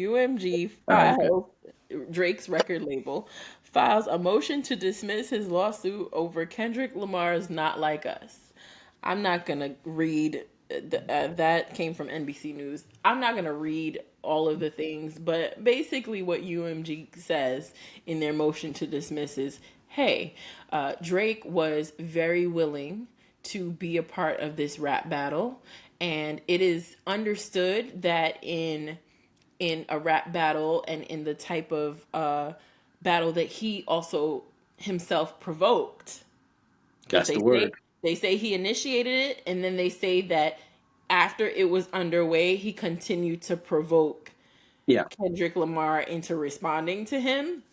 UMG All right, good. files Drake's record label files a motion to dismiss his lawsuit over Kendrick Lamar's "Not Like Us." I'm not gonna read that came from NBC News. I'm not gonna read all of the things, but basically what UMG says in their motion to dismiss is, "Hey, Drake was very willing to be a part of this rap battle, and it is understood that in a rap battle and in the type of battle that he also himself provoked, because That's the word. they say he initiated it, and then they say that after it was underway he continued to provoke Yeah. Kendrick Lamar into responding to him.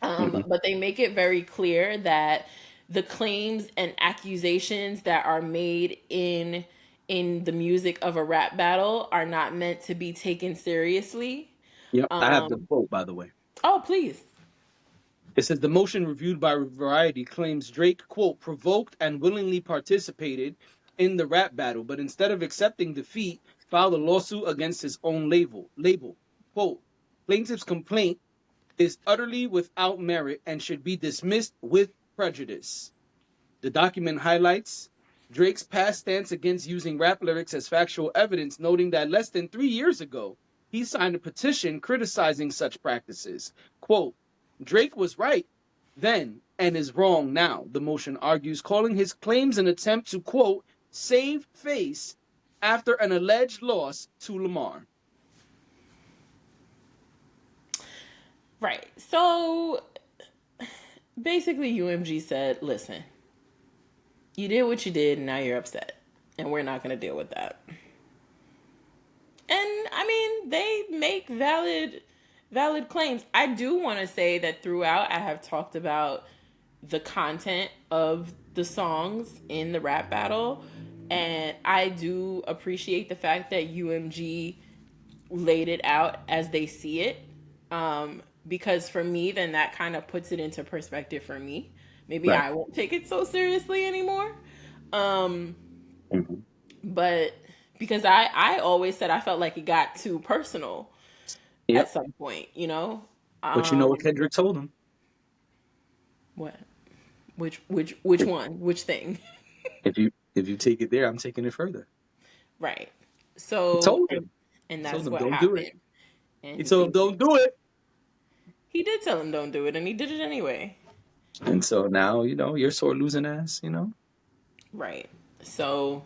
Hmm. But they make it very clear that the claims and accusations that are made in the music of a rap battle are not meant to be taken seriously. Yep. I have the um quote, by the way. oh, please. It says the motion reviewed by Variety claims Drake, quote, provoked and willingly participated in the rap battle, but instead of accepting defeat, filed a lawsuit against his own label. Quote, plaintiff's complaint is utterly without merit and should be dismissed with prejudice. The document highlights Drake's past stance against using rap lyrics as factual evidence, noting that less than 3 years ago, he signed a petition criticizing such practices. Quote, Drake was right then and is wrong now, the motion argues, calling his claims an attempt to, quote, save face after an alleged loss to Lamar. Right. So basically UMG said, listen, you did what you did and now you're upset, and we're not going to deal with that. And I mean, they make valid claims. I do want to say that throughout I have talked about the content of the songs in the rap battle, and I do appreciate the fact that UMG laid it out as they see it. Because for me, then that kind of puts it into perspective for me. Maybe Right. I won't take it so seriously anymore. Um, Mm-hmm. but because I always said I felt like it got too personal at Yep. some point, you know. But you know what Um, Kendrick told him? what? Which one? Which thing? If you take it there, I'm taking it further. Right. He So, told him. and He told that's him, what don't do it. happened. He And told him, things, don't do it. he did tell him don't do it, and he did it anyway. And so now, you're sore losing ass. Right. So,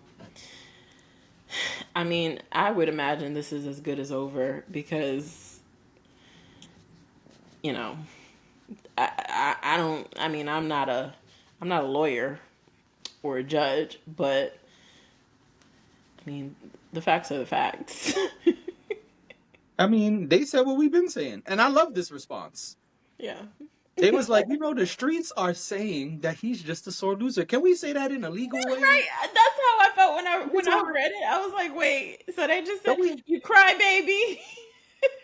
I mean, I would imagine this is as good as over because, you know, I don't. I mean, I'm not a lawyer or a judge, but I mean, the facts are the facts. I mean, they said what we've been saying. And I love this response. Yeah. They was like, the streets are saying that he's just a sore loser. Can we say that in a legal way? Right. That's how I felt when Can we I talk? read it. I was like, wait. So they just Can said, we? "You cry, baby."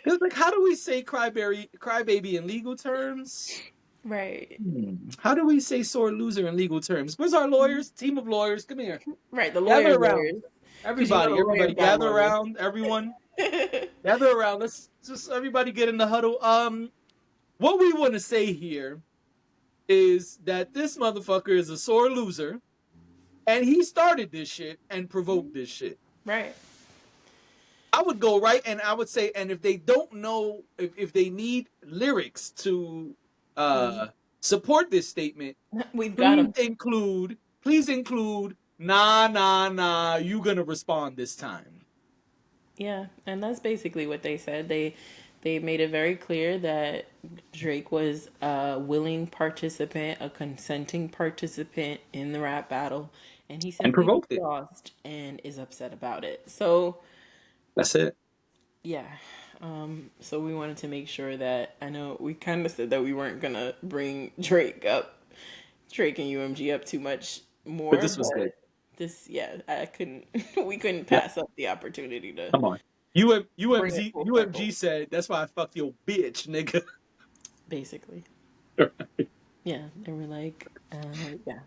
Cause like, how do we say crybaby in legal terms? Right. How do we say sore loser in legal terms? Where's our lawyers? Team of lawyers, come here. Right. The Gather around. lawyers, because you know the Everybody, lawyers got gather lawyers. around. Everyone, gather around. Let's just everybody get in the huddle. What we want to say here is that this motherfucker is a sore loser, and he started this shit and provoked this shit. Right. I would go right, and I would say, and if they don't know, if they need lyrics to support this statement, We've got please them. include, nah, you gonna respond this time. Yeah, and that's basically what they said. They made it very clear that Drake was a willing participant, a consenting participant in the rap battle, and he And simply provoked it. lost and is upset about it. So, That's it. yeah. So we wanted to make sure that, I know we kind of said that we weren't gonna bring Drake and UMG up too much But more, this was good. but this, yeah, I couldn't, we couldn't Yeah, pass up the opportunity to come on. bring it full UMG circle, said, that's why I fucked your bitch, nigga. basically. Yeah, they were like, yeah,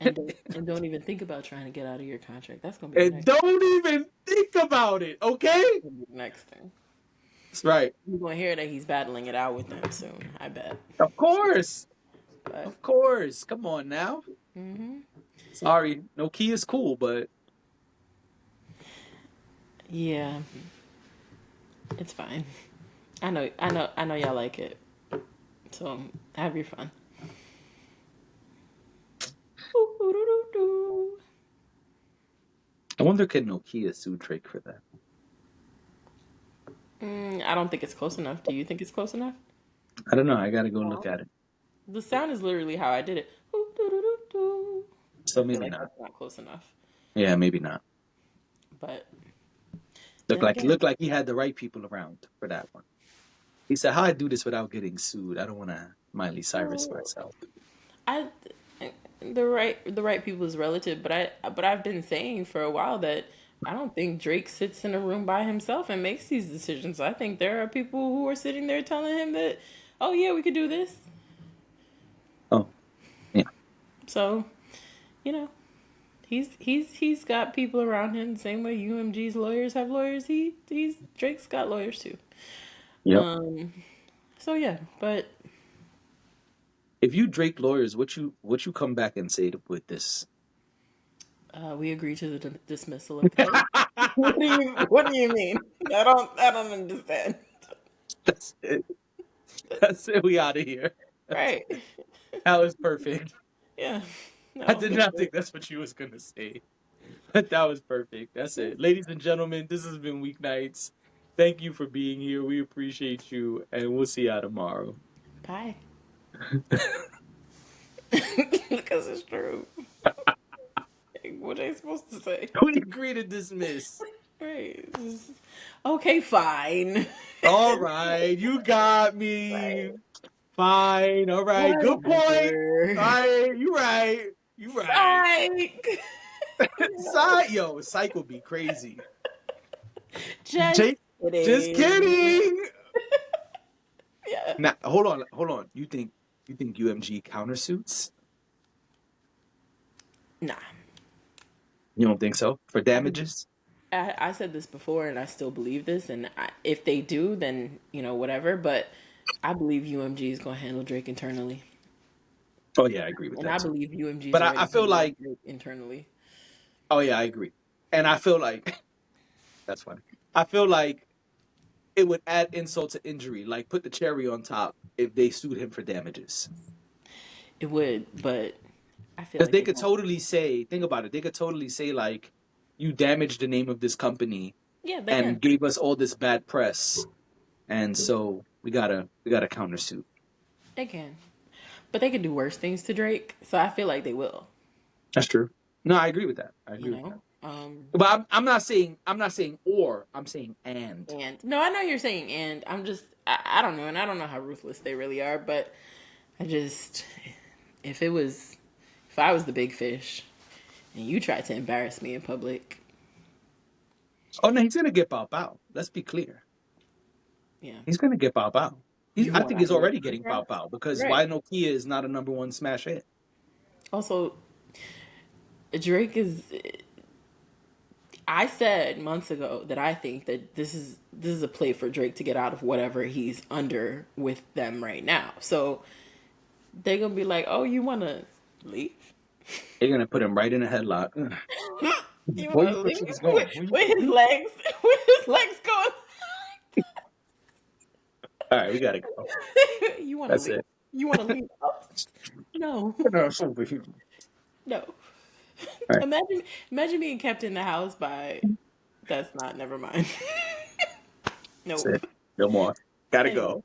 and don't even think about trying to get out of your contract. That's gonna be the And next don't even think about it, okay? next thing. That's right. You're gonna hear that he's battling it out with them soon. I bet. Of course. But Of course. Come on now. hmm Sorry. No key is cool, but yeah, it's fine. I know y'all like it. So have your fun. I wonder can Nokia sue Drake for that? I don't think it's close enough. Do you think it's close enough? I don't know. I gotta go look No. at it. The sound is literally how I did it. I So feel maybe like not. that's not close enough. Yeah, maybe not. But Look then like again, look like he had the right people around for that one. He said, "How I do this without getting sued? I don't want to Miley Cyrus well, myself." I the right people is relative, but I've been saying for a while that I don't think Drake sits in a room by himself and makes these decisions. I think there are people who are sitting there telling him that, oh yeah, we could do this. Oh, yeah, So, you know, he's got people around him the same way UMG's lawyers have lawyers. He's Drake's got lawyers too. yep. Um. So yeah, but If you Drake lawyers, what you come back and say with this? we agree to the dismissal of the case. What do you mean? I don't understand. That's it. That's it. We out of here. That's Right. that was perfect. Yeah. I No, did that's not it. think that's what you was gonna say, but that was perfect. That's it, ladies and gentlemen. This has been Weeknights. Thank you for being here. We appreciate you, and we'll see you tomorrow. Bye. Because it's true. What are they supposed to say? Who do you agree to dismiss? Right. Okay, fine. All right, you got me. Right. Fine. All right. Good point. All Whatever. right. You right. You right. Psych. No. Psych, yo, Psych would be crazy. Just Jake, just kidding. kidding. Yeah. Now, hold on. You think UMG countersuits? Nah. You don't think so for I believe damages? I said this before, and I still believe this. And if they do, then whatever. But I believe UMG is gonna handle Drake internally, Oh yeah, I agree with and that I too. believe UMG is But I already feel handling like, Drake internally. oh yeah, I agree, and I feel like that's funny. I feel like it would add insult to injury, like put the cherry on top if they sued him for damages. It would, but I feel Because like they they could won't. totally say, think about it, they could totally say, like, you damaged the name of this company Yeah, they and can. gave us all this bad press. And so we gotta countersuit. They can, but they could do worse things to Drake. So I feel like they will. That's true. No, I agree with that. I You agree with that. know. But I'm not saying or, I'm saying and. And no, I know you're saying, and I don't know, and I don't know how ruthless they really are, but I just, if it was, if I was the big fish and you tried to embarrass me in public, Oh no, he's gonna get Bow Bow. Let's be clear. yeah, He's gonna get Bow Bow. you I want think to he's hold already your getting Bow breath. Bow because Right. Why Nokia is not a number one smash hit. Also, Drake is. I said months ago that I think that this is a play for Drake to get out of whatever he's under with them right now. So they're gonna be like, "Oh, you want to leave? They're gonna put him right in a headlock. Ugh. You Where want you to think leave she's going? Where you, with where his you- legs? With his legs going? All right, we gotta go. You want to That's leave? it. You want to leave us? No, No, it's over here. no. All right, Imagine being kept in the house by. That's not. Never mind. that's Nope. it. No more. Gotta go. Anyway.